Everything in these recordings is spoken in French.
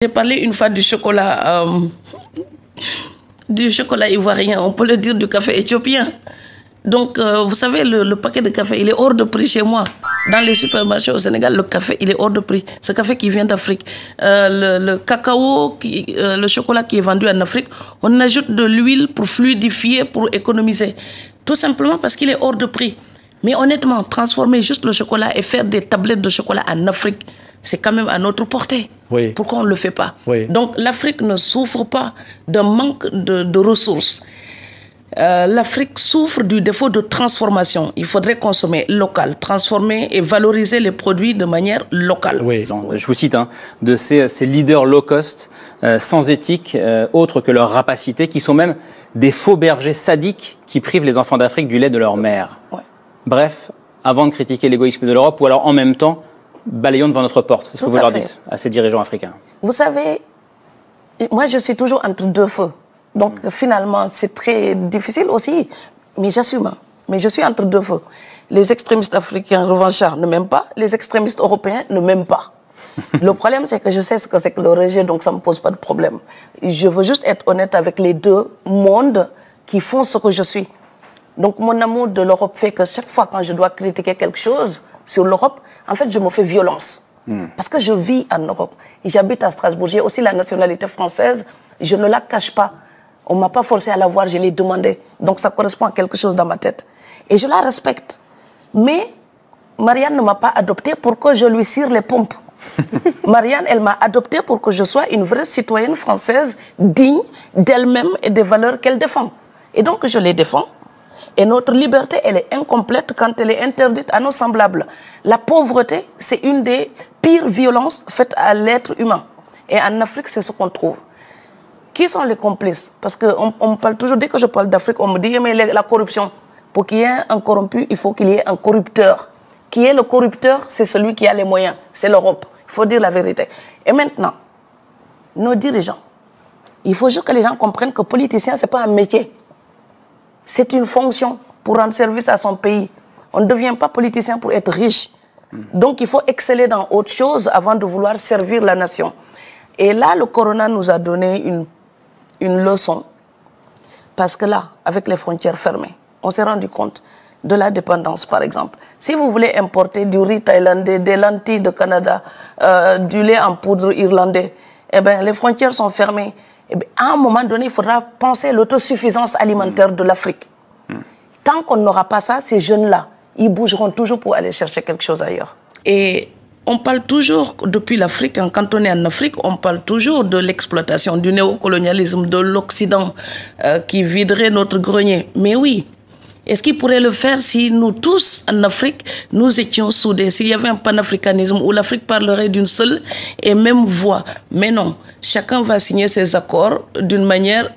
J'ai parlé une fois du chocolat ivoirien, on peut le dire du café éthiopien. Donc, vous savez, le paquet de café, il est hors de prix chez moi. Dans les supermarchés au Sénégal, le café, il est hors de prix. Ce café qui vient d'Afrique. Le cacao, le chocolat qui est vendu en Afrique, on ajoute de l'huile pour fluidifier, pour économiser. Tout simplement parce qu'il est hors de prix. Mais honnêtement, transformer juste le chocolat et faire des tablettes de chocolat en Afrique, c'est quand même à notre portée. Oui. Pourquoi on ne le fait pas? Oui. Donc l'Afrique ne souffre pas d'un manque de ressources. L'Afrique souffre du défaut de transformation. Il faudrait consommer local, transformer et valoriser les produits de manière locale. Oui. Je vous cite, de ces leaders low cost, sans éthique, autres que leur rapacité, qui sont même des faux bergers sadiques qui privent les enfants d'Afrique du lait de leur mère. Ouais. Bref, avant de critiquer l'égoïsme de l'Europe, ou alors en même temps, balayons devant notre porte. C'est ce que vous leur dites à ces dirigeants africains. Vous savez, moi je suis toujours entre deux feux. Donc finalement, c'est très difficile aussi, mais j'assume. Mais je suis entre deux feux. Les extrémistes africains revanchards ne m'aiment pas, les extrémistes européens ne m'aiment pas. Le problème, c'est que je sais ce que c'est que le rejet, donc ça ne me pose pas de problème. Je veux juste être honnête avec les deux mondes qui font ce que je suis. Donc mon amour de l'Europe fait que chaque fois quand je dois critiquer quelque chose sur l'Europe, en fait, je me fais violence. Parce que je vis en Europe. Et j'habite à Strasbourg. J'ai aussi la nationalité française. Je ne la cache pas. On ne m'a pas forcé à l'avoir, je l'ai demandé. Donc ça correspond à quelque chose dans ma tête. Et je la respecte. Mais Marianne ne m'a pas adoptée pour que je lui cire les pompes. Marianne, elle m'a adoptée pour que je sois une vraie citoyenne française, digne d'elle-même et des valeurs qu'elle défend. Et donc je les défends. Et notre liberté, elle est incomplète quand elle est interdite à nos semblables. La pauvreté, c'est une des pires violences faites à l'être humain. Et en Afrique, c'est ce qu'on trouve. Qui sont les complices? Parce qu'on parle toujours, dès que je parle d'Afrique, on me dit, mais la corruption. Pour qu'il y ait un corrompu, il faut qu'il y ait un corrupteur. Qui est le corrupteur? C'est celui qui a les moyens. C'est l'Europe. Il faut dire la vérité. Et maintenant, nos dirigeants, il faut juste que les gens comprennent que politicien, ce n'est pas un métier. C'est une fonction pour rendre service à son pays. On ne devient pas politicien pour être riche. Donc il faut exceller dans autre chose avant de vouloir servir la nation. Et là, le corona nous a donné une leçon. Parce que là, avec les frontières fermées, on s'est rendu compte de la dépendance, par exemple. Si vous voulez importer du riz thaïlandais, des lentilles de Canada, du lait en poudre irlandais, eh bien, les frontières sont fermées. Eh bien, à un moment donné, il faudra penser à l'autosuffisance alimentaire de l'Afrique. Tant qu'on n'aura pas ça, ces jeunes-là, ils bougeront toujours pour aller chercher quelque chose ailleurs. Et on parle toujours, depuis l'Afrique, quand on est en Afrique, on parle toujours de l'exploitation, du néocolonialisme, de l'Occident qui viderait notre grenier. Mais oui, est-ce qu'il pourrait le faire si nous tous, en Afrique, nous étions soudés? S'il y avait un panafricanisme où l'Afrique parlerait d'une seule et même voix. Mais non, chacun va signer ses accords d'une manière,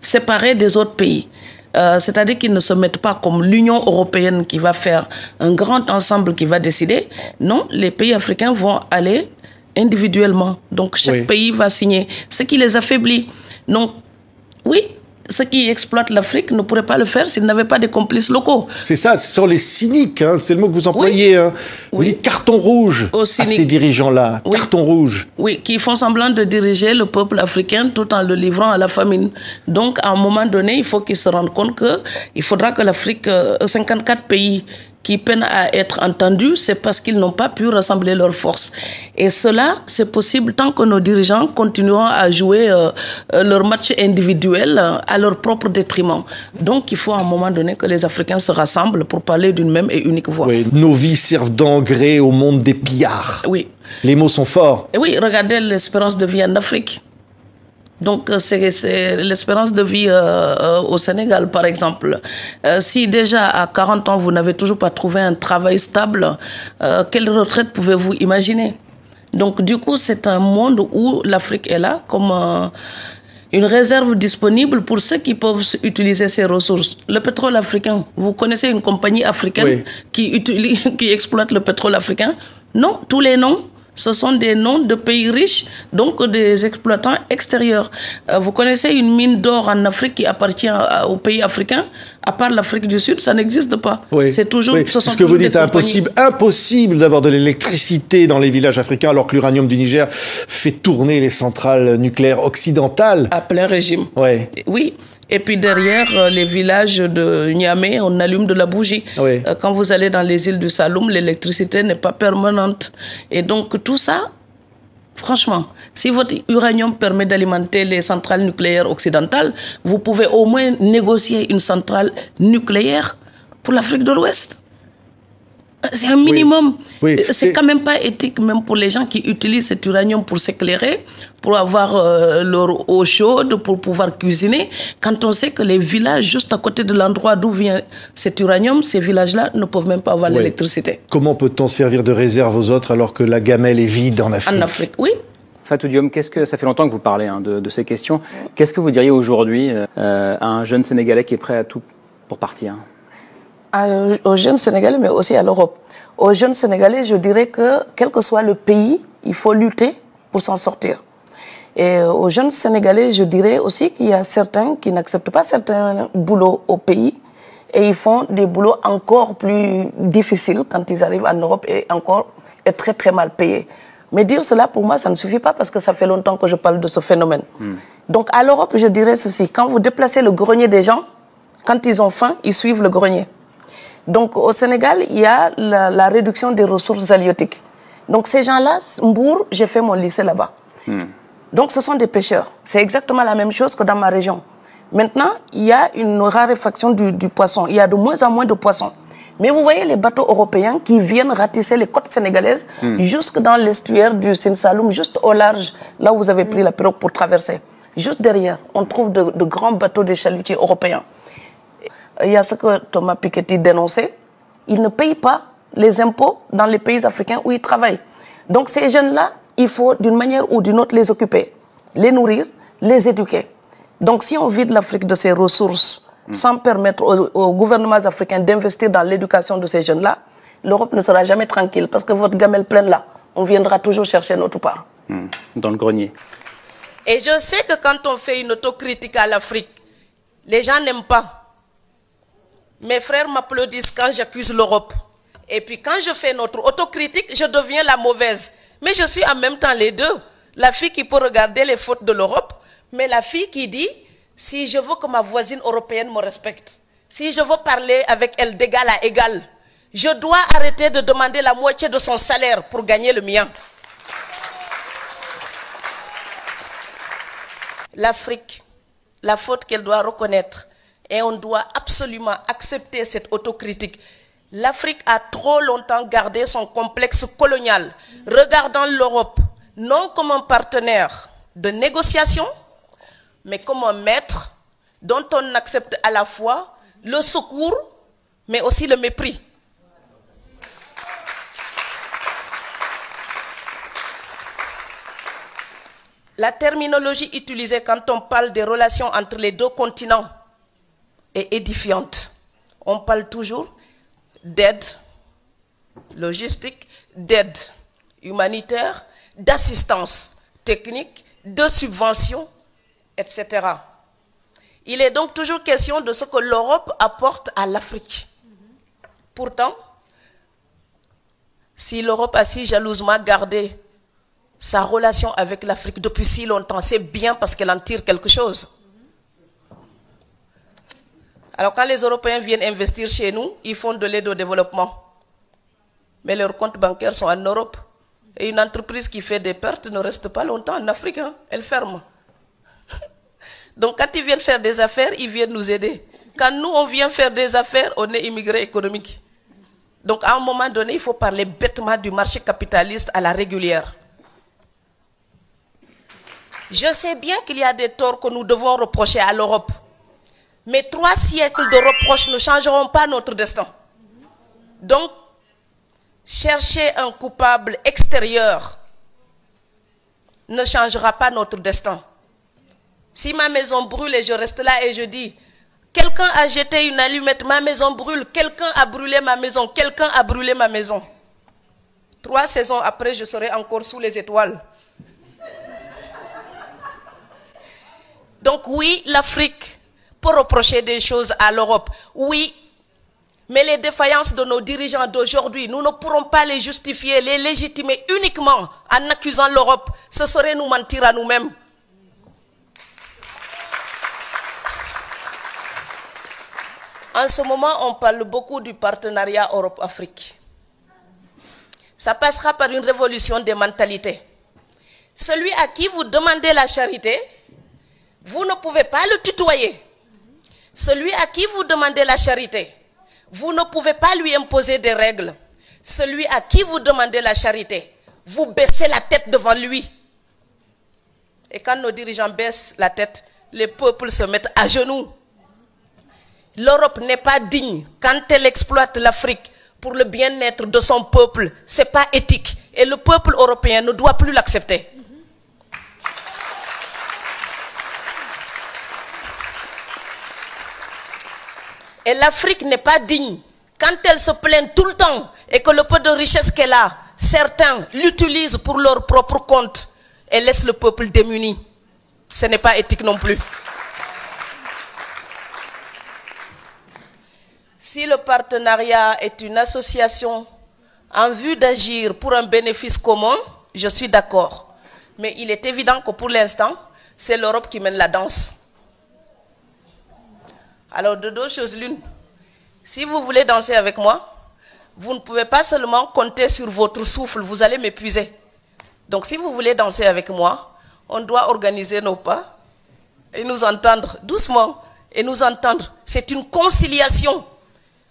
séparée des autres pays. C'est-à-dire qu'ils ne se mettent pas comme l'Union européenne qui va faire un grand ensemble qui va décider. Non, les pays africains vont aller individuellement. Donc chaque pays va signer, ce qui les affaiblit. Donc oui, ceux qui exploitent l'Afrique ne pourraient pas le faire s'ils n'avaient pas des complices locaux. C'est ça, ce sont les cyniques, c'est le mot que vous employez. Oui. Vous dites carton rouge à ces dirigeants-là, carton rouge. Oui, qui font semblant de diriger le peuple africain tout en le livrant à la famine. Donc, à un moment donné, il faut qu'ils se rendent compte qu'il faudra que l'Afrique, 54 pays qui peinent à être entendus, c'est parce qu'ils n'ont pas pu rassembler leurs forces. Et cela, c'est possible tant que nos dirigeants continueront à jouer leur match individuel à leur propre détriment. Donc, il faut à un moment donné que les Africains se rassemblent pour parler d'une même et unique voix. Oui, nos vies servent d'engrais au monde des pillards. Oui. Les mots sont forts. Et oui, regardez l'espérance de vie en Afrique. Donc, c'est l'espérance de vie au Sénégal, par exemple. Si déjà, à 40 ans, vous n'avez toujours pas trouvé un travail stable, quelle retraite pouvez-vous imaginer? Donc, du coup, c'est un monde où l'Afrique est là comme une réserve disponible pour ceux qui peuvent utiliser ces ressources. Le pétrole africain, vous connaissez une compagnie africaine qui exploite le pétrole africain? Non, tous les noms Ce sont des noms de pays riches, donc des exploitants extérieurs. Vous connaissez une mine d'or en Afrique qui appartient aux pays africains? À part l'Afrique du Sud, ça n'existe pas. Oui. C'est toujours. Oui. Ce que vous dites, impossible d'avoir de l'électricité dans les villages africains, alors que l'uranium du Niger fait tourner les centrales nucléaires occidentales. À plein régime. Ouais. Oui. Et puis derrière les villages de Niamey, on allume de la bougie. Oui. Quand vous allez dans les îles du Saloum, l'électricité n'est pas permanente. Et donc tout ça, franchement, si votre uranium permet d'alimenter les centrales nucléaires occidentales, vous pouvez au moins négocier une centrale nucléaire pour l'Afrique de l'Ouest. C'est un minimum. Oui. Oui. C'est quand même pas éthique, même pour les gens qui utilisent cet uranium pour s'éclairer, pour avoir leur eau chaude, pour pouvoir cuisiner. Quand on sait que les villages juste à côté de l'endroit d'où vient cet uranium, ces villages-là ne peuvent même pas avoir l'électricité. Comment peut-on servir de réserve aux autres alors que la gamelle est vide en Afrique? En Afrique, oui. Fatou Diome, ça fait longtemps que vous parlez de ces questions. Qu'est-ce que vous diriez aujourd'hui à un jeune Sénégalais qui est prêt à tout pour partir? Aux jeunes Sénégalais, mais aussi à l'Europe. Aux jeunes Sénégalais, je dirais que, quel que soit le pays, il faut lutter pour s'en sortir. Et aux jeunes Sénégalais, je dirais aussi qu'il y a certains qui n'acceptent pas certains boulots au pays et ils font des boulots encore plus difficiles quand ils arrivent en Europe et très très mal payés. Mais dire cela, pour moi, ça ne suffit pas parce que ça fait longtemps que je parle de ce phénomène. Donc à l'Europe, je dirais ceci, quand vous déplacez le grenier des gens, quand ils ont faim, ils suivent le grenier. Donc au Sénégal, il y a la réduction des ressources halieutiques. Donc ces gens-là, Mbour, j'ai fait mon lycée là-bas. Donc ce sont des pêcheurs. C'est exactement la même chose que dans ma région. Maintenant, il y a une raréfaction du poisson. Il y a de moins en moins de poissons. Mais vous voyez les bateaux européens qui viennent ratisser les côtes sénégalaises jusque dans l'estuaire du Sine Saloum, juste au large, là où vous avez pris la pirogue pour traverser. Juste derrière, on trouve de grands bateaux des chalutiers européens. Il y a ce que Thomas Piketty dénonçait. Ils ne payent pas les impôts dans les pays africains où ils travaillent. Donc ces jeunes-là, il faut d'une manière ou d'une autre les occuper, les nourrir, les éduquer. Donc si on vide l'Afrique de ses ressources sans permettre aux gouvernements africains d'investir dans l'éducation de ces jeunes-là, l'Europe ne sera jamais tranquille parce que votre gamelle pleine là, on viendra toujours chercher notre part. Dans le grenier. Et je sais que quand on fait une autocritique à l'Afrique, les gens n'aiment pas. Mes frères m'applaudissent quand j'accuse l'Europe. Et puis quand je fais notre autocritique, je deviens la mauvaise. Mais je suis en même temps les deux. La fille qui peut regarder les fautes de l'Europe, mais la fille qui dit, si je veux que ma voisine européenne me respecte, si je veux parler avec elle d'égal à égal, je dois arrêter de demander la moitié de son salaire pour gagner le mien. L'Afrique, la faute qu'elle doit reconnaître, et on doit absolument accepter cette autocritique. L'Afrique a trop longtemps gardé son complexe colonial, regardant l'Europe non comme un partenaire de négociation, mais comme un maître dont on accepte à la fois le secours, mais aussi le mépris. La terminologie utilisée quand on parle des relations entre les deux continents est édifiante. On parle toujours d'aide logistique, d'aide humanitaire, d'assistance technique, de subvention, etc. Il est donc toujours question de ce que l'Europe apporte à l'Afrique. Pourtant, si l'Europe a si jalousement gardé sa relation avec l'Afrique depuis si longtemps, c'est bien parce qu'elle en tire quelque chose. Alors quand les Européens viennent investir chez nous, ils font de l'aide au développement. Mais leurs comptes bancaires sont en Europe. Et une entreprise qui fait des pertes ne reste pas longtemps en Afrique, hein, elle ferme. Donc quand ils viennent faire des affaires, ils viennent nous aider. Quand nous, on vient faire des affaires, on est immigrés économiques. Donc à un moment donné, il faut parler bêtement du marché capitaliste à la régulière. Je sais bien qu'il y a des torts que nous devons reprocher à l'Europe. Mais 3 siècles de reproches ne changeront pas notre destin. Donc, chercher un coupable extérieur ne changera pas notre destin. Si ma maison brûle et je reste là et je dis, quelqu'un a jeté une allumette, ma maison brûle, quelqu'un a brûlé ma maison, quelqu'un a brûlé ma maison. 3 saisons après, je serai encore sous les étoiles. Donc oui, l'Afrique peut reprocher des choses à l'Europe. Oui, mais les défaillances de nos dirigeants d'aujourd'hui, nous ne pourrons pas les justifier, les légitimer uniquement en accusant l'Europe. Ce serait nous mentir à nous-mêmes. En ce moment, on parle beaucoup du partenariat Europe-Afrique. Ça passera par une révolution des mentalités. Celui à qui vous demandez la charité, vous ne pouvez pas le tutoyer. Celui à qui vous demandez la charité, vous ne pouvez pas lui imposer des règles. Celui à qui vous demandez la charité, vous baissez la tête devant lui. Et quand nos dirigeants baissent la tête, les peuples se mettent à genoux. L'Europe n'est pas digne quand elle exploite l'Afrique pour le bien-être de son peuple. Ce n'est pas éthique. Et le peuple européen ne doit plus l'accepter. Et l'Afrique n'est pas digne quand elle se plaint tout le temps et que le peu de richesse qu'elle a, certains l'utilisent pour leur propre compte et laissent le peuple démuni. Ce n'est pas éthique non plus. Si le partenariat est une association en vue d'agir pour un bénéfice commun, je suis d'accord. Mais il est évident que pour l'instant, c'est l'Europe qui mène la danse. Alors de deux choses l'une. Si vous voulez danser avec moi, vous ne pouvez pas seulement compter sur votre souffle, vous allez m'épuiser. Donc si vous voulez danser avec moi, on doit organiser nos pas et nous entendre doucement et nous entendre. C'est une conciliation.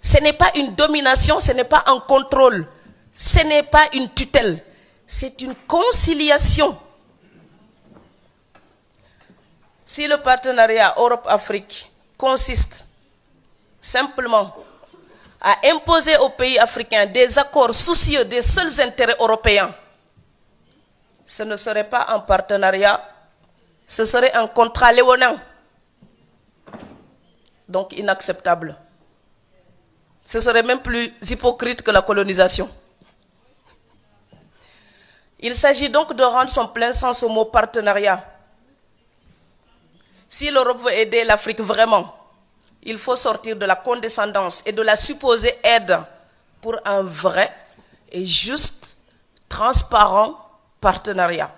Ce n'est pas une domination, ce n'est pas un contrôle, ce n'est pas une tutelle, c'est une conciliation. Si le partenariat Europe-Afrique consiste simplement à imposer aux pays africains des accords soucieux des seuls intérêts européens, ce ne serait pas un partenariat, ce serait un contrat léonin, donc inacceptable. Ce serait même plus hypocrite que la colonisation. Il s'agit donc de rendre son plein sens au mot partenariat. Si l'Europe veut aider l'Afrique vraiment, il faut sortir de la condescendance et de la supposée aide pour un vrai et juste, transparent partenariat.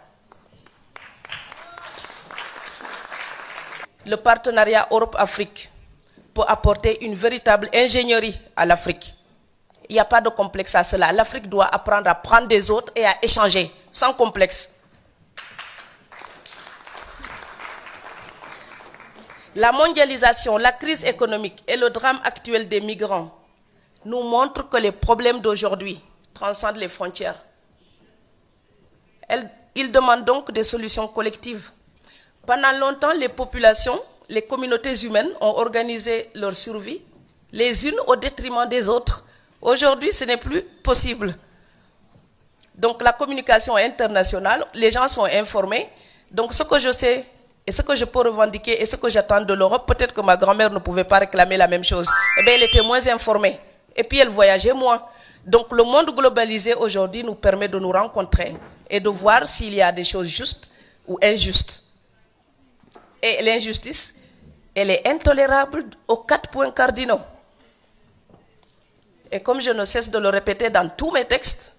Le partenariat Europe-Afrique peut apporter une véritable ingénierie à l'Afrique. Il n'y a pas de complexe à cela. L'Afrique doit apprendre à prendre des autres et à échanger, sans complexe. La mondialisation, la crise économique et le drame actuel des migrants nous montrent que les problèmes d'aujourd'hui transcendent les frontières. Ils demandent donc des solutions collectives. Pendant longtemps, les populations, les communautés humaines ont organisé leur survie, les unes au détriment des autres. Aujourd'hui, ce n'est plus possible. Donc la communication est internationale, les gens sont informés. Donc ce que je sais et ce que je peux revendiquer et ce que j'attends de l'Europe, peut-être que ma grand-mère ne pouvait pas réclamer la même chose. Eh bien, elle était moins informée. Et puis elle voyageait moins. Donc le monde globalisé aujourd'hui nous permet de nous rencontrer et de voir s'il y a des choses justes ou injustes. Et l'injustice, elle est intolérable aux 4 points cardinaux. Et comme je ne cesse de le répéter dans tous mes textes,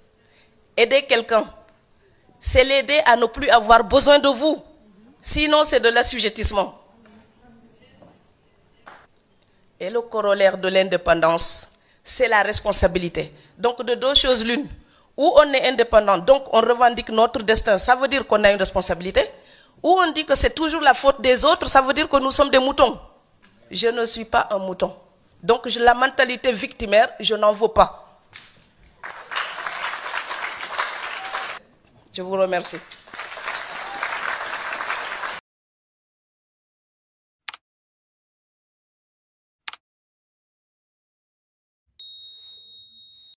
aider quelqu'un, c'est l'aider à ne plus avoir besoin de vous. Sinon, c'est de l'assujettissement. Et le corollaire de l'indépendance, c'est la responsabilité. Donc, de deux choses l'une. Ou on est indépendant, donc on revendique notre destin, ça veut dire qu'on a une responsabilité. Ou on dit que c'est toujours la faute des autres, ça veut dire que nous sommes des moutons. Je ne suis pas un mouton. Donc la mentalité victimaire, je n'en veux pas. Je vous remercie.